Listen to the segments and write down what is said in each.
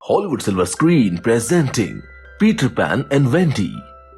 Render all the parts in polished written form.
Hollywood silver screen presenting Peter pan and Wendy.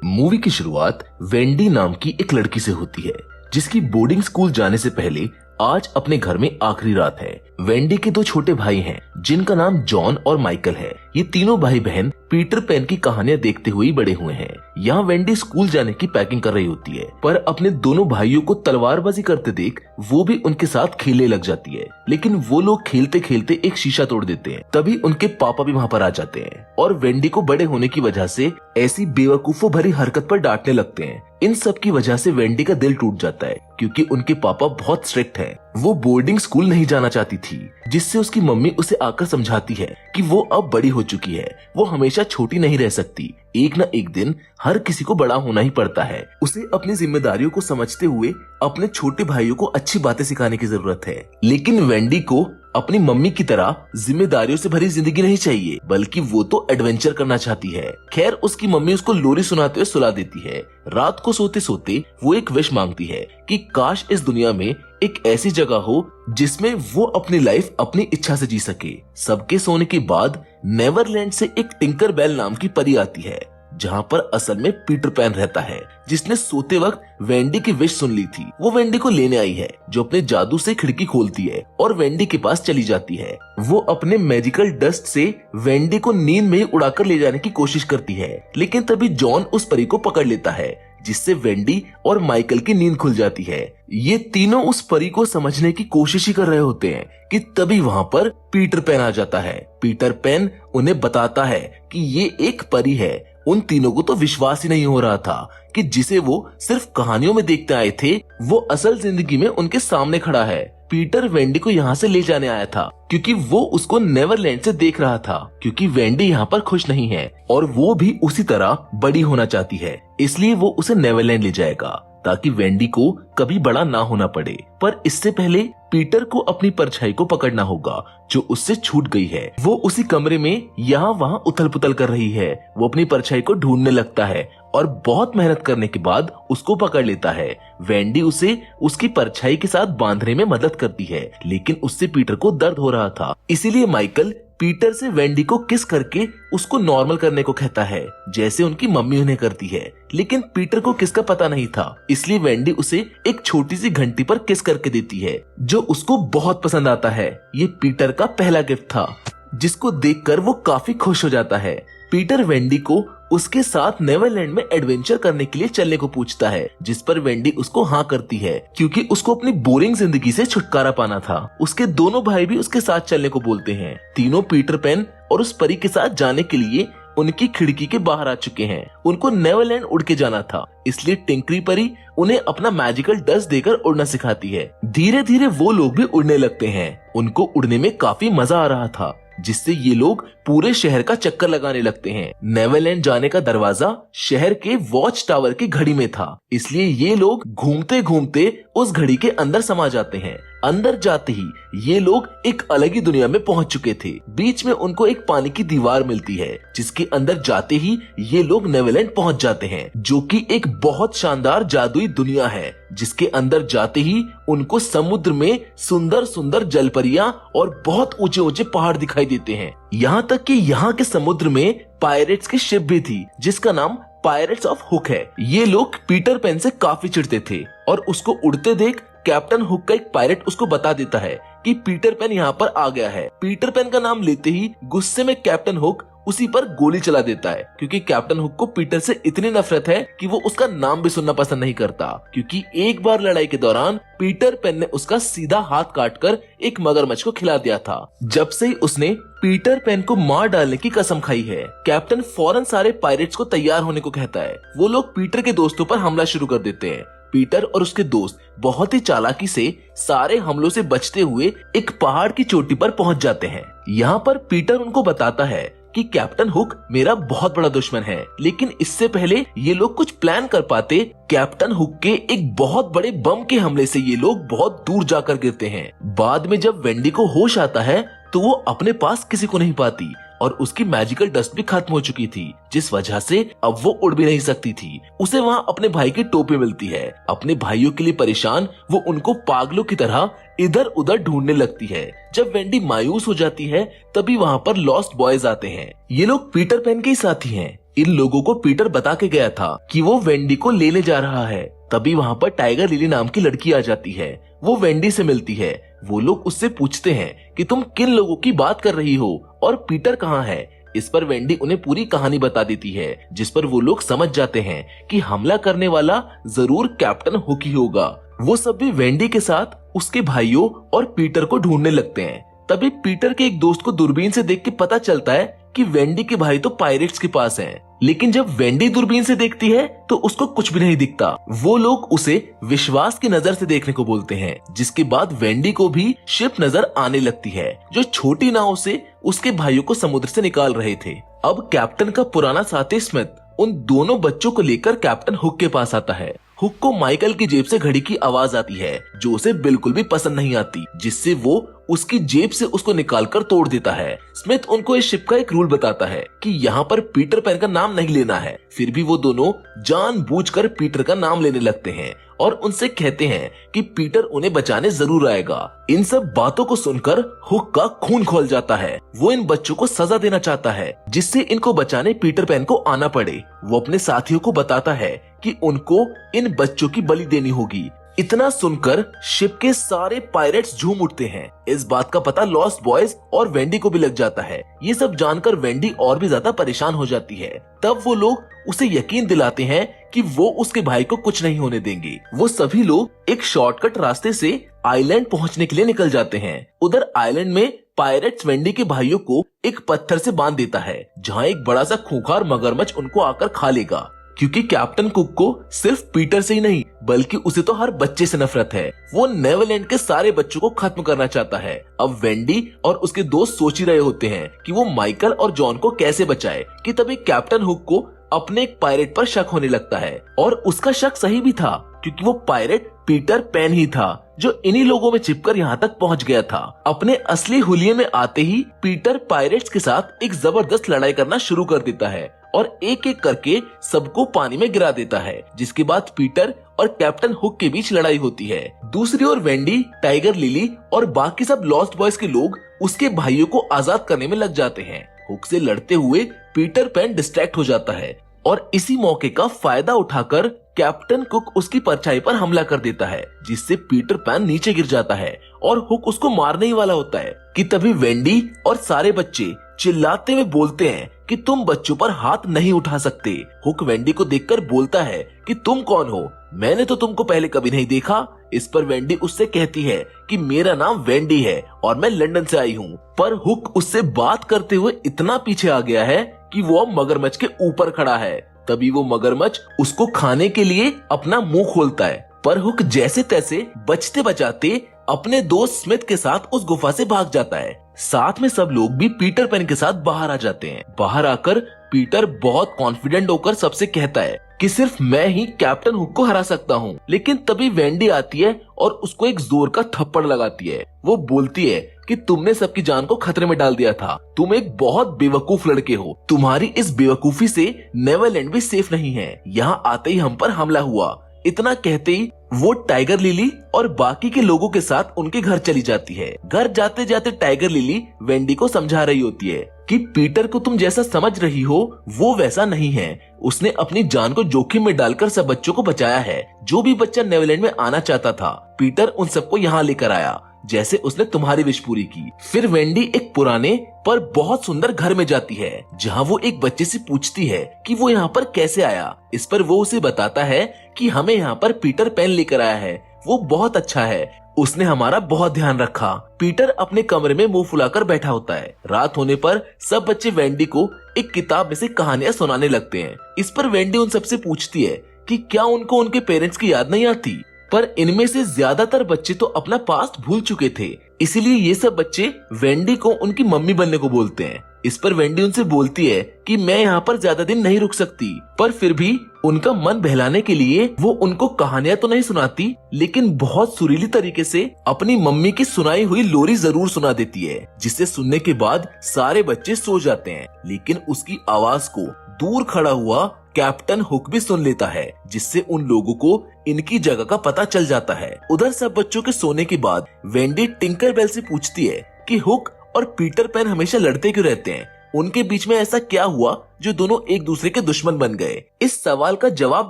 Movie की शुरुआत Wendy नाम की एक लड़की से होती है जिसकी बोर्डिंग स्कूल जाने से पहले आज अपने घर में आखिरी रात है। वेंडी के दो छोटे भाई हैं जिनका नाम जॉन और माइकल है। ये तीनों भाई बहन पीटर पैन की कहानियां देखते हुए बड़े हुए हैं। यहाँ वेंडी स्कूल जाने की पैकिंग कर रही होती है, पर अपने दोनों भाइयों को तलवारबाजी करते देख वो भी उनके साथ खेलने लग जाती है। लेकिन वो लोग खेलते खेलते एक शीशा तोड़ देते हैं। तभी उनके पापा भी वहाँ पर आ जाते हैं और वेंडी को बड़े होने की वजह से ऐसी बेवकूफों भरी हरकत पर डांटने लगते हैं। इन सब की वजह से वेंडी का दिल टूट जाता है क्योंकि उनके पापा बहुत स्ट्रिक्ट हैं। वो बोर्डिंग स्कूल नहीं जाना चाहती थी, जिससे उसकी मम्मी उसे आकर समझाती है कि वो अब बड़ी हो चुकी है, वो हमेशा छोटी नहीं रह सकती। एक न एक दिन हर किसी को बड़ा होना ही पड़ता है। उसे अपनी जिम्मेदारियों को समझते हुए अपने छोटे भाइयों को अच्छी बातें सिखाने की जरूरत है। लेकिन वेंडी को अपनी मम्मी की तरह जिम्मेदारियों से भरी जिंदगी नहीं चाहिए, बल्कि वो तो एडवेंचर करना चाहती है। खैर, उसकी मम्मी उसको लोरी सुनाते हुए सुला देती है। रात को सोते सोते वो एक विश मांगती है कि काश इस दुनिया में एक ऐसी जगह हो जिसमें वो अपनी लाइफ अपनी इच्छा से जी सके। सबके सोने के बाद नेवरलैंड से एक टिंकर बेल नाम की परी आती है, जहाँ पर असल में पीटर पैन रहता है, जिसने सोते वक्त वेंडी की विश सुन ली थी। वो वेंडी को लेने आई है, जो अपने जादू से खिड़की खोलती है और वेंडी के पास चली जाती है। वो अपने मैजिकल डस्ट से वेंडी को नींद में ही उड़ाकर ले जाने की कोशिश करती है, लेकिन तभी जॉन उस परी को पकड़ लेता है, जिससे वेंडी और माइकल की नींद खुल जाती है। ये तीनों उस परी को समझने की कोशिश ही कर रहे होते हैं कि तभी वहाँ पर पीटर पैन आ जाता है। पीटर पैन उन्हें बताता है कि ये एक परी है। उन तीनों को तो विश्वास ही नहीं हो रहा था कि जिसे वो सिर्फ कहानियों में देखते आए थे, वो असल जिंदगी में उनके सामने खड़ा है। पीटर वेंडी को यहाँ से ले जाने आया था क्योंकि वो उसको नेवरलैंड से देख रहा था, क्योंकि वेंडी यहाँ पर खुश नहीं है और वो भी उसी तरह बड़ी होना चाहती है। इसलिए वो उसे नेवरलैंड ले जाएगा ताकि वेंडी को कभी बड़ा ना होना पड़े। पर इससे पहले पीटर को अपनी परछाई को पकड़ना होगा जो उससे छूट गई है। वो उसी कमरे में यहाँ वहाँ उथल पुथल कर रही है। वो अपनी परछाई को ढूंढने लगता है और बहुत मेहनत करने के बाद उसको पकड़ लेता है। वेंडी उसे उसकी परछाई के साथ बांधने में मदद करती है, लेकिन उससे पीटर को दर्द हो रहा था। इसीलिए माइकल पीटर से वेंडी को किस करके उसको नॉर्मल करने को कहता है, जैसे उनकी मम्मी उन्हें करती है। लेकिन पीटर को किसका पता नहीं था, इसलिए वेंडी उसे एक छोटी सी घंटी पर किस करके देती है, जो उसको बहुत पसंद आता है। ये पीटर का पहला गिफ्ट था, जिसको देखकर वो काफी खुश हो जाता है। पीटर वेंडी को उसके साथ नेवरलैंड में एडवेंचर करने के लिए चलने को पूछता है, जिस पर वेंडी उसको हाँ करती है क्योंकि उसको अपनी बोरिंग जिंदगी से छुटकारा पाना था। उसके दोनों भाई भी उसके साथ चलने को बोलते हैं। तीनों पीटर पैन और उस परी के साथ जाने के लिए उनकी खिड़की के बाहर आ चुके हैं। उनको नेवरलैंड उड़ के जाना था, इसलिए टिंकरी परी उन्हें अपना मैजिकल डस्ट देकर उड़ना सिखाती है। धीरे धीरे वो लोग भी उड़ने लगते हैं। उनको उड़ने में काफी मजा आ रहा था, जिससे ये लोग पूरे शहर का चक्कर लगाने लगते हैं। नेवरलैंड जाने का दरवाजा शहर के वॉच टावर की घड़ी में था, इसलिए ये लोग घूमते घूमते उस घड़ी के अंदर समा जाते हैं। अंदर जाते ही ये लोग एक अलग ही दुनिया में पहुंच चुके थे। बीच में उनको एक पानी की दीवार मिलती है, जिसके अंदर जाते ही ये लोग नेवरलैंड पहुंच जाते हैं, जो कि एक बहुत शानदार जादुई दुनिया है। जिसके अंदर जाते ही उनको समुद्र में सुंदर सुंदर जलपरियां और बहुत ऊंचे ऊंचे पहाड़ दिखाई देते हैं। यहाँ तक कि यहाँ के समुद्र में पायरेट्स की शिप भी थी, जिसका नाम पायरेट्स ऑफ हुक है। ये लोग पीटर पैन से काफी चिढ़ते थे और उसको उड़ते देख कैप्टन हुक का एक पायरेट उसको बता देता है कि पीटर पैन यहाँ पर आ गया है। पीटर पैन का नाम लेते ही गुस्से में कैप्टन हुक उसी पर गोली चला देता है, क्योंकि कैप्टन हुक को पीटर से इतनी नफरत है कि वो उसका नाम भी सुनना पसंद नहीं करता। क्योंकि एक बार लड़ाई के दौरान पीटर पैन ने उसका सीधा हाथ काटकर एक मगरमच्छ को खिला दिया था। जब से ही उसने पीटर पैन को मार डालने की कसम खाई है। कैप्टन फौरन सारे पायरेट्स को तैयार होने को कहता है। वो लोग पीटर के दोस्तों पर हमला शुरू कर देते हैं। पीटर और उसके दोस्त बहुत ही चालाकी से सारे हमलों से बचते हुए एक पहाड़ की चोटी पर पहुंच जाते हैं। यहाँ पर पीटर उनको बताता है कि कैप्टन हुक मेरा बहुत बड़ा दुश्मन है, लेकिन इससे पहले ये लोग कुछ प्लान कर पाते, कैप्टन हुक के एक बहुत बड़े बम के हमले से ये लोग बहुत दूर जाकर गिरते हैं। बाद में जब वेंडी को होश आता है तो वो अपने पास किसी को नहीं पाती और उसकी मैजिकल डस्ट भी खत्म हो चुकी थी, जिस वजह से अब वो उड़ भी नहीं सकती थी। उसे वहाँ अपने भाई की टोपी मिलती है। अपने भाइयों के लिए परेशान वो उनको पागलों की तरह इधर उधर ढूंढने लगती है। जब वेंडी मायूस हो जाती है तभी वहाँ पर लॉस्ट बॉयज आते हैं। ये लोग पीटर पैन के ही साथी हैं। इन लोगों को पीटर बता के गया था कि वो वेंडी को लेने जा रहा है। तभी वहाँ पर टाइगर लिली नाम की लड़की आ जाती है। वो वेंडी से मिलती है। वो लोग उससे पूछते हैं कि तुम किन लोगों की बात कर रही हो और पीटर कहाँ है। इस पर वेंडी उन्हें पूरी कहानी बता देती है, जिस पर वो लोग समझ जाते हैं कि हमला करने वाला जरूर कैप्टन हुक ही होगा। वो सब भी वेंडी के साथ उसके भाइयों और पीटर को ढूंढने लगते हैं। तभी पीटर के एक दोस्त को दूरबीन से देख के पता चलता है कि वेंडी के भाई तो पायरेट्स के पास हैं। लेकिन जब वेंडी दूरबीन से देखती है तो उसको कुछ भी नहीं दिखता। वो लोग उसे विश्वास की नजर से देखने को बोलते हैं, जिसके बाद वेंडी को भी शिप नजर आने लगती है जो छोटी नाव से उसके भाइयों को समुद्र से निकाल रहे थे। अब कैप्टन का पुराना साथी स्मिथ उन दोनों बच्चों को लेकर कैप्टन हुक के पास आता है। हुक को माइकल की जेब से घड़ी की आवाज आती है जो उसे बिल्कुल भी पसंद नहीं आती, जिससे वो उसकी जेब से उसको निकालकर तोड़ देता है। स्मिथ उनको इस शिप का एक रूल बताता है कि यहाँ पर पीटर पैन का नाम नहीं लेना है। फिर भी वो दोनों जानबूझकर पीटर का नाम लेने लगते हैं और उनसे कहते हैं कि पीटर उन्हें बचाने जरूर आएगा। इन सब बातों को सुनकर हुक का खून खौल जाता है। वो इन बच्चों को सजा देना चाहता है जिससे इनको बचाने पीटर पैन को आना पड़े। वो अपने साथियों को बताता है कि उनको इन बच्चों की बलि देनी होगी। इतना सुनकर शिप के सारे पायरेट्स झूम उठते हैं। इस बात का पता लॉस्ट बॉयज और वेंडी को भी लग जाता है। ये सब जानकर वेंडी और भी ज्यादा परेशान हो जाती है। तब वो लोग उसे यकीन दिलाते हैं कि वो उसके भाई को कुछ नहीं होने देंगे। वो सभी लोग एक शॉर्टकट रास्ते से आइलैंड पहुंचने के लिए निकल जाते हैं। उधर आइलैंड में पायरेट्स वेंडी के भाइयों को एक पत्थर से बांध देता है, जहाँ एक बड़ा सा खूंखार मगरमच्छ उनको आकर खा लेगा। क्योंकि कैप्टन कुक को सिर्फ पीटर से ही नहीं बल्कि उसे तो हर बच्चे से नफरत है। वो नेवरलैंड के सारे बच्चों को खत्म करना चाहता है। अब वेंडी और उसके दोस्त सोच ही रहे होते हैं कि वो माइकल और जॉन को कैसे बचाए कि तभी कैप्टन हुक को अपने एक पायरेट पर शक होने लगता है। और उसका शक सही भी था, क्योंकि वो पायरेट पीटर पैन ही था जो इन्हीं लोगों में छिपकर यहाँ तक पहुँच गया था। अपने असली हुलिये में आते ही पीटर पायरेट्स के साथ एक जबरदस्त लड़ाई करना शुरू कर देता है और एक एक करके सबको पानी में गिरा देता है, जिसके बाद पीटर और कैप्टन हुक के बीच लड़ाई होती है। दूसरी ओर वेंडी, टाइगर लिली और बाकी सब लॉस्ट बॉयज के लोग उसके भाइयों को आजाद करने में लग जाते हैं। हुक से लड़ते हुए पीटर पैन डिस्ट्रैक्ट हो जाता है और इसी मौके का फायदा उठाकर कैप्टन कुक उसकी परछाई पर हमला कर देता है, जिससे पीटर पैन नीचे गिर जाता है और हुक उसको मारने ही वाला होता है कि तभी वेंडी और सारे बच्चे चिल्लाते हुए बोलते हैं कि तुम बच्चों पर हाथ नहीं उठा सकते। हुक वेंडी को देखकर बोलता है कि तुम कौन हो, मैंने तो तुमको पहले कभी नहीं देखा। इस पर वेंडी उससे कहती है कि मेरा नाम वेंडी है और मैं लंदन से आई हूँ। पर हुक उससे बात करते हुए इतना पीछे आ गया है कि वो अब मगरमच्छ के ऊपर खड़ा है। तभी वो मगरमच्छ उसको खाने के लिए अपना मुंह खोलता है, पर हुक जैसे तैसे बचते बचाते अपने दोस्त स्मिथ के साथ उस गुफा से भाग जाता है। साथ में सब लोग भी पीटर पैन के साथ बाहर आ जाते हैं। बाहर आकर पीटर बहुत कॉन्फिडेंट होकर सबसे कहता है कि सिर्फ मैं ही कैप्टन हुक को हरा सकता हूँ। लेकिन तभी वेंडी आती है और उसको एक जोर का थप्पड़ लगाती है। वो बोलती है कि तुमने सबकी जान को खतरे में डाल दिया था, तुम एक बहुत बेवकूफ लड़के हो, तुम्हारी इस बेवकूफी से नेवरलैंड भी सेफ नहीं है। यहाँ आते ही हम पर हमला हुआ। इतना कहते ही वो टाइगर लिली और बाकी के लोगों के साथ उनके घर चली जाती है। घर जाते जाते टाइगर लिली वेंडी को समझा रही होती है कि पीटर को तुम जैसा समझ रही हो वो वैसा नहीं है। उसने अपनी जान को जोखिम में डालकर सब बच्चों को बचाया है। जो भी बच्चा नेवरलैंड में आना चाहता था, पीटर उन सबको यहाँ लेकर आया, जैसे उसने तुम्हारी विश पूरी की। फिर वेंडी एक पुराने पर बहुत सुंदर घर में जाती है, जहाँ वो एक बच्चे से पूछती है कि वो यहाँ पर कैसे आया। इस पर वो उसे बताता है कि हमें यहाँ पर पीटर पैन लेकर आया है, वो बहुत अच्छा है, उसने हमारा बहुत ध्यान रखा। पीटर अपने कमरे में मुंह फुलाकर बैठा होता है। रात होने पर सब बच्चे वेंडी को एक किताब में से कहानियां सुनाने लगते हैं। इस पर वेंडी उन सबसे पूछती है कि क्या उनको उनके पेरेंट्स की याद नहीं आती, पर इनमें से ज्यादातर बच्चे तो अपना पास्ट भूल चुके थे, इसीलिए ये सब बच्चे वेंडी को उनकी मम्मी बनने को बोलते हैं। इस पर वेंडी उनसे बोलती है कि मैं यहाँ पर ज्यादा दिन नहीं रुक सकती, पर फिर भी उनका मन बहलाने के लिए वो उनको कहानियां तो नहीं सुनाती, लेकिन बहुत सुरीली तरीके से अपनी मम्मी की सुनाई हुई लोरी जरूर सुना देती है, जिसे सुनने के बाद सारे बच्चे सो जाते हैं। लेकिन उसकी आवाज को दूर खड़ा हुआ कैप्टन हुक भी सुन लेता है, जिससे उन लोगों को इनकी जगह का पता चल जाता है। उधर सब बच्चों के सोने के बाद वेंडी टिंकरबेल से पूछती है कि हुक और पीटर पैन हमेशा लड़ते क्यों रहते हैं, उनके बीच में ऐसा क्या हुआ जो दोनों एक दूसरे के दुश्मन बन गए। इस सवाल का जवाब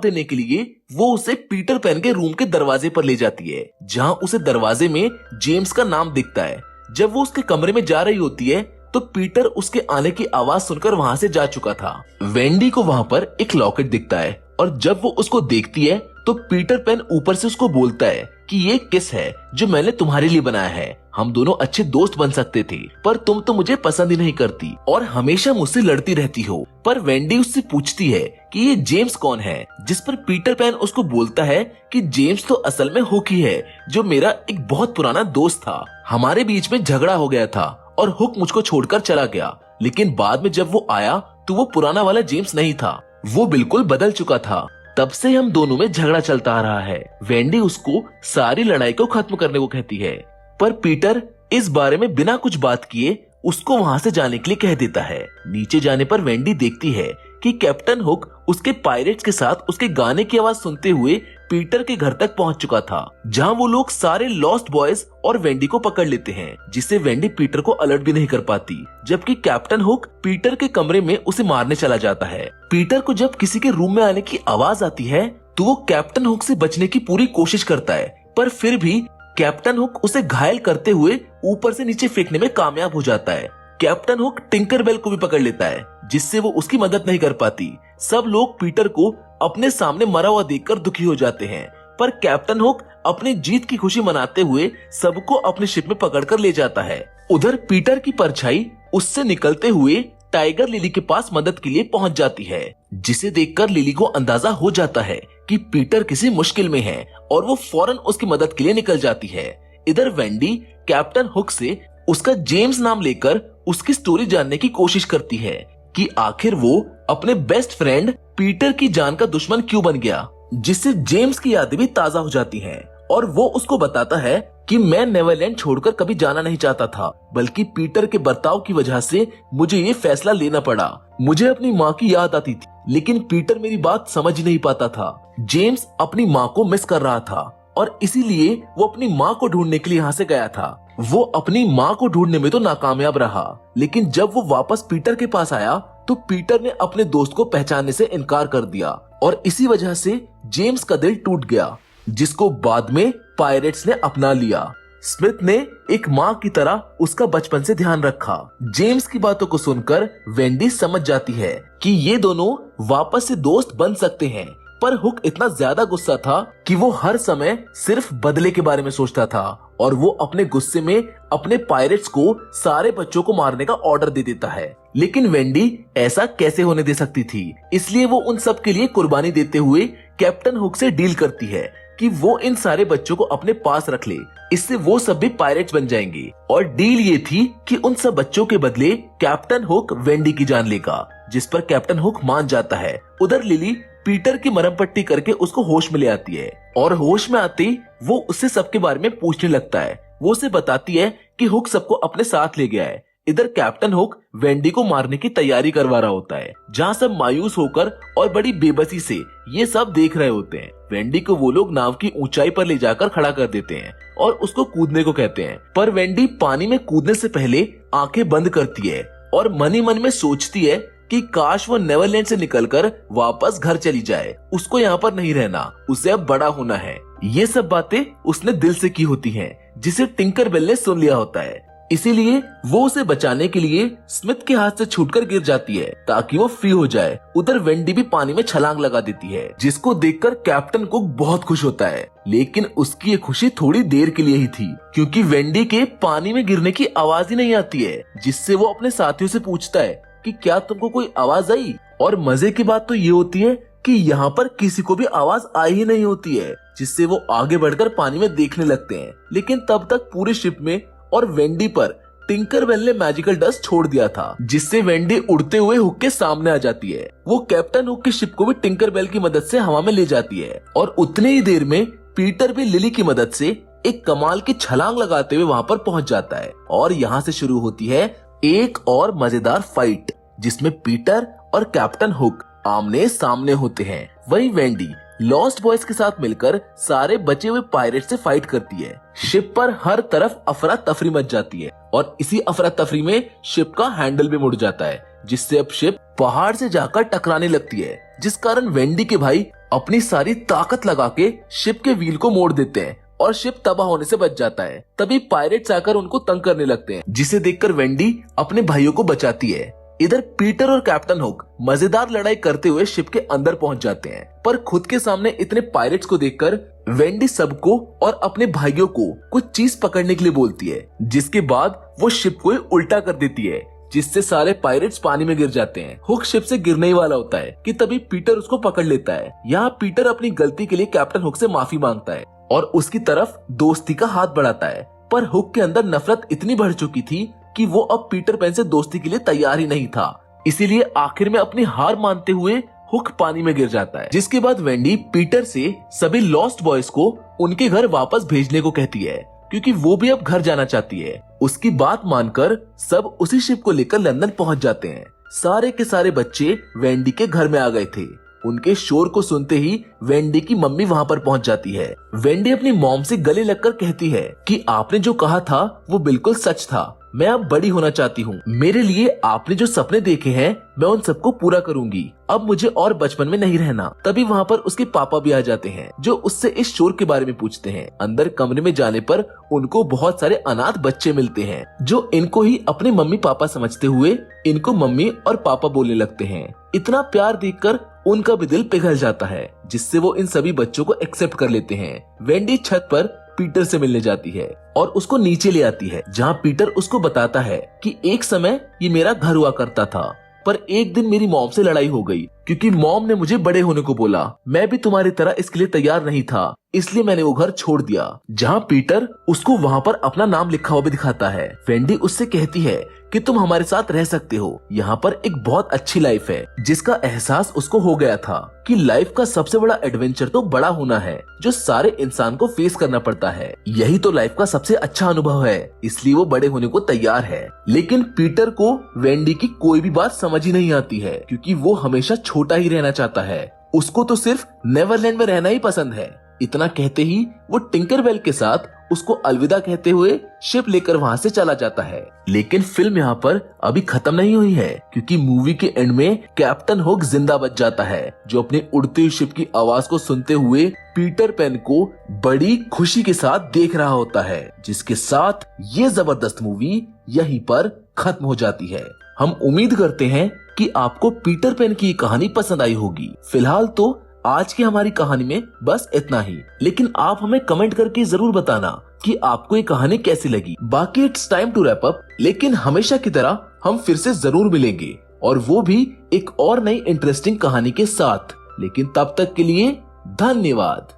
देने के लिए वो उसे पीटर पैन के रूम के दरवाजे पर ले जाती है, जहाँ उसे दरवाजे में जेम्स का नाम दिखता है। जब वो उसके कमरे में जा रही होती है तो पीटर उसके आने की आवाज सुनकर वहाँ से जा चुका था। वेंडी को वहाँ पर एक लॉकेट दिखता है और जब वो उसको देखती है तो पीटर पैन ऊपर से उसको बोलता है कि ये किस है जो मैंने तुम्हारे लिए बनाया है, हम दोनों अच्छे दोस्त बन सकते थे, पर तुम तो मुझे पसंद ही नहीं करती और हमेशा मुझसे लड़ती रहती हो। पर वेंडी उससे पूछती है कि ये जेम्स कौन है, जिस पर पीटर पैन उसको बोलता है कि जेम्स तो असल में हुक ही है, जो मेरा एक बहुत पुराना दोस्त था। हमारे बीच में झगड़ा हो गया था और हुक मुझको छोड़कर चला गया, लेकिन बाद में जब वो आया तो वो पुराना वाला जेम्स नहीं था, वो बिल्कुल बदल चुका था। तब से हम दोनों में झगड़ा चलता आ रहा है। वेंडी उसको सारी लड़ाई को खत्म करने को कहती है, पर पीटर इस बारे में बिना कुछ बात किए उसको वहाँ से जाने के लिए कह देता है। नीचे जाने पर वेंडी देखती है कि कैप्टन हुक उसके पायरेट्स के साथ उसके गाने की आवाज सुनते हुए पीटर के घर तक पहुंच चुका था, जहां वो लोग सारे लॉस्ट बॉयज और वेंडी को पकड़ लेते हैं, जिससे वेंडी पीटर को अलर्ट भी नहीं कर पाती, जबकि कैप्टन हुक पीटर के कमरे में उसे मारने चला जाता है। पीटर को जब किसी के रूम में आने की आवाज आती है तो वो कैप्टन हुक से बचने की पूरी कोशिश करता है, पर फिर भी कैप्टन हुक उसे घायल करते हुए ऊपर से नीचे फेंकने में कामयाब हो जाता है। कैप्टन हुक टिंकरबेल को भी पकड़ लेता है, जिससे वो उसकी मदद नहीं कर पाती। सब लोग पीटर को अपने सामने मरा हुआ देखकर दुखी हो जाते हैं, पर कैप्टन हुक अपनी जीत की खुशी मनाते हुए सबको अपने शिप में पकड़कर ले जाता है। उधर पीटर की परछाई उससे निकलते हुए टाइगर लिली के पास मदद के लिए पहुंच जाती है, जिसे देखकर लिली को अंदाजा हो जाता है कि पीटर किसी मुश्किल में है और वो फौरन उसकी मदद के लिए निकल जाती है। इधर वेंडी कैप्टन हुक से उसका जेम्स नाम लेकर उसकी स्टोरी जानने की कोशिश करती है कि आखिर वो अपने बेस्ट फ्रेंड पीटर की जान का दुश्मन क्यों बन गया, जिससे जेम्स की यादें भी ताजा हो जाती हैं। और वो उसको बताता है कि मैं नेवरलैंड छोड़कर कभी जाना नहीं चाहता था, बल्कि पीटर के बर्ताव की वजह से मुझे ये फैसला लेना पड़ा। मुझे अपनी माँ की याद आती थी, लेकिन पीटर मेरी बात समझ नहीं पाता था। जेम्स अपनी माँ को मिस कर रहा था और इसीलिए वो अपनी माँ को ढूंढने के लिए यहाँ से गया था। वो अपनी माँ को ढूंढने में तो नाकामयाब रहा, लेकिन जब वो वापस पीटर के पास आया तो पीटर ने अपने दोस्त को पहचानने से इनकार कर दिया और इसी वजह से जेम्स का दिल टूट गया, जिसको बाद में पायरेट्स ने अपना लिया। स्मिथ ने एक माँ की तरह उसका बचपन से ध्यान रखा। जेम्स की बातों को सुनकर वेंडी समझ जाती है कि ये दोनों वापस से दोस्त बन सकते हैं, पर हुक इतना ज्यादा गुस्सा था कि वो हर समय सिर्फ बदले के बारे में सोचता था और वो अपने गुस्से में अपने पायरेट्स को सारे बच्चों को मारने का ऑर्डर दे देता है। लेकिन वेंडी ऐसा कैसे होने दे सकती थी, इसलिए वो उन सब के लिए कुर्बानी देते हुए कैप्टन हुक से डील करती है कि वो इन सारे बच्चों को अपने पास रख ले, इससे वो सब भी पायरेट्स बन जाएंगे। और डील ये थी कि उन सब बच्चों के बदले कैप्टन हुक वेंडी की जान लेगा, जिस पर कैप्टन हुक मान जाता है। उधर लिली पीटर की मरहम पट्टी करके उसको होश में ले आती है और होश में आते ही वो उससे सबके बारे में पूछने लगता है। वो उसे बताती है कि हुक सबको अपने साथ ले गया है। इधर कैप्टन हुक वेंडी को मारने की तैयारी करवा रहा होता है, जहाँ सब मायूस होकर और बड़ी बेबसी से ये सब देख रहे होते हैं। वेंडी को वो लोग नाव की ऊंचाई पर ले जाकर खड़ा कर देते हैं और उसको कूदने को कहते हैं, पर वेंडी पानी में कूदने से पहले आंखें बंद करती है और मन ही मन में सोचती है कि काश वो नेवरलैंड से निकलकर वापस घर चली जाए, उसको यहाँ पर नहीं रहना, उसे अब बड़ा होना है। ये सब बातें उसने दिल से की होती हैं, जिसे टिंकरबेल ने सुन लिया होता है। इसीलिए वो उसे बचाने के लिए स्मिथ के हाथ से छूटकर गिर जाती है ताकि वो फ्री हो जाए। उधर वेंडी भी पानी में छलांग लगा देती है, जिसको देखकर कैप्टन कुक बहुत खुश होता है, लेकिन उसकी ये खुशी थोड़ी देर के लिए ही थी, क्योंकि वेंडी के पानी में गिरने की आवाज ही नहीं आती है, जिससे वो अपने साथियों से पूछता है कि क्या तुमको कोई आवाज आई। और मजे की बात तो ये होती है कि यहाँ पर किसी को भी आवाज आई ही नहीं होती है, जिससे वो आगे बढ़कर पानी में देखने लगते हैं। लेकिन तब तक पूरे शिप में और वेंडी पर टिंकरबेल ने मैजिकल डस्ट छोड़ दिया था, जिससे वेंडी उड़ते हुए हुक के सामने आ जाती है। वो कैप्टन हुक की शिप को भी टिंकरबेल की मदद से हवा में ले जाती है और उतने ही देर में पीटर भी लिली की मदद से एक कमाल की छलांग लगाते हुए वहाँ पर पहुँच जाता है। और यहाँ से शुरू होती है एक और मजेदार फाइट, जिसमें पीटर और कैप्टन हुक आमने सामने होते हैं। वही वेंडी लॉस्ट बॉयज के साथ मिलकर सारे बचे हुए पायरेट से फाइट करती है। शिप पर हर तरफ अफरा तफरी मच जाती है और इसी अफरा तफरी में शिप का हैंडल भी मुड़ जाता है, जिससे अब शिप पहाड़ से जाकर टकराने लगती है, जिस कारण वेंडी के भाई अपनी सारी ताकत लगा के शिप के व्हील को मोड़ देते हैं और शिप तबाह होने से बच जाता है। तभी पायरेट्स आकर उनको तंग करने लगते हैं, जिसे देखकर वेंडी अपने भाइयों को बचाती है। इधर पीटर और कैप्टन हुक मजेदार लड़ाई करते हुए शिप के अंदर पहुंच जाते हैं, पर खुद के सामने इतने पायरेट्स को देखकर वेंडी सबको और अपने भाइयों को कुछ चीज पकड़ने के लिए बोलती है, जिसके बाद वो शिप को उल्टा कर देती है, जिससे सारे पायरेट्स पानी में गिर जाते हैं। हुक शिप से गिरने ही वाला होता है कि तभी पीटर उसको पकड़ लेता है। यहाँ पीटर अपनी गलती के लिए कैप्टन हुक से माफी मांगता है और उसकी तरफ दोस्ती का हाथ बढ़ाता है, पर हुक के अंदर नफरत इतनी बढ़ चुकी थी कि वो अब पीटर पैन से दोस्ती के लिए तैयार ही नहीं था। इसीलिए आखिर में अपनी हार मानते हुए हुक पानी में गिर जाता है, जिसके बाद वेंडी पीटर से सभी लॉस्ट बॉयज को उनके घर वापस भेजने को कहती है, क्योंकि वो भी अब घर जाना चाहती है। उसकी बात मानकर सब उसी शिप को लेकर लंदन पहुंच जाते हैं। सारे के सारे बच्चे वेंडी के घर में आ गए थे। उनके शोर को सुनते ही वेंडी की मम्मी वहां पर पहुंच जाती है। वेंडी अपनी मॉम से गले लगकर कहती है कि आपने जो कहा था वो बिल्कुल सच था। मैं अब बड़ी होना चाहती हूँ। मेरे लिए आपने जो सपने देखे हैं मैं उन सबको पूरा करूंगी। अब मुझे और बचपन में नहीं रहना। तभी वहाँ पर उसके पापा भी आ जाते हैं, जो उससे इस शोर के बारे में पूछते हैं। अंदर कमरे में जाने पर उनको बहुत सारे अनाथ बच्चे मिलते हैं, जो इनको ही अपने मम्मी पापा समझते हुए इनको मम्मी और पापा बोलने लगते हैं। इतना प्यार देखकर उनका भी दिल पिघल जाता है, जिससे वो इन सभी बच्चों को एक्सेप्ट कर लेते हैं। वेंडी छत पर पीटर से मिलने जाती है और उसको नीचे ले आती है, जहाँ पीटर उसको बताता है कि एक समय ये मेरा घर हुआ करता था, पर एक दिन मेरी मॉम से लड़ाई हो गई, क्योंकि मॉम ने मुझे बड़े होने को बोला। मैं भी तुम्हारी तरह इसके लिए तैयार नहीं था, इसलिए मैंने वो घर छोड़ दिया। जहाँ पीटर उसको वहाँ पर अपना नाम लिखा हुआ भी दिखाता है। वेंडी उससे कहती है कि तुम हमारे साथ रह सकते हो, यहाँ पर एक बहुत अच्छी लाइफ है। जिसका एहसास उसको हो गया था कि लाइफ का सबसे बड़ा एडवेंचर तो बड़ा होना है, जो सारे इंसान को फेस करना पड़ता है। यही तो लाइफ का सबसे अच्छा अनुभव है, इसलिए वो बड़े होने को तैयार है। लेकिन पीटर को वेंडी की कोई भी बात समझ ही नहीं आती है, क्योंकि वो हमेशा छोटा ही रहना चाहता है। उसको तो सिर्फ नेवरलैंड में रहना ही पसंद है। इतना कहते ही वो टिंकरबेल के साथ उसको अलविदा कहते हुए शिप लेकर वहाँ से चला जाता है। लेकिन फिल्म यहाँ पर अभी खत्म नहीं हुई है, क्योंकि मूवी के एंड में कैप्टन हुक जिंदा बच जाता है, जो अपनी उड़ती हुई शिप की आवाज को सुनते हुए पीटर पैन को बड़ी खुशी के साथ देख रहा होता है। जिसके साथ ये जबरदस्त मूवी यहीं पर खत्म हो जाती है। हम उम्मीद करते हैं कि आपको पीटर पैन की कहानी पसंद आई होगी। फिलहाल तो आज की हमारी कहानी में बस इतना ही, लेकिन आप हमें कमेंट करके जरूर बताना कि आपको ये कहानी कैसी लगी। बाकी it's time to wrap up, लेकिन हमेशा की तरह हम फिर से जरूर मिलेंगे, और वो भी एक और नई इंटरेस्टिंग कहानी के साथ। लेकिन तब तक के लिए धन्यवाद।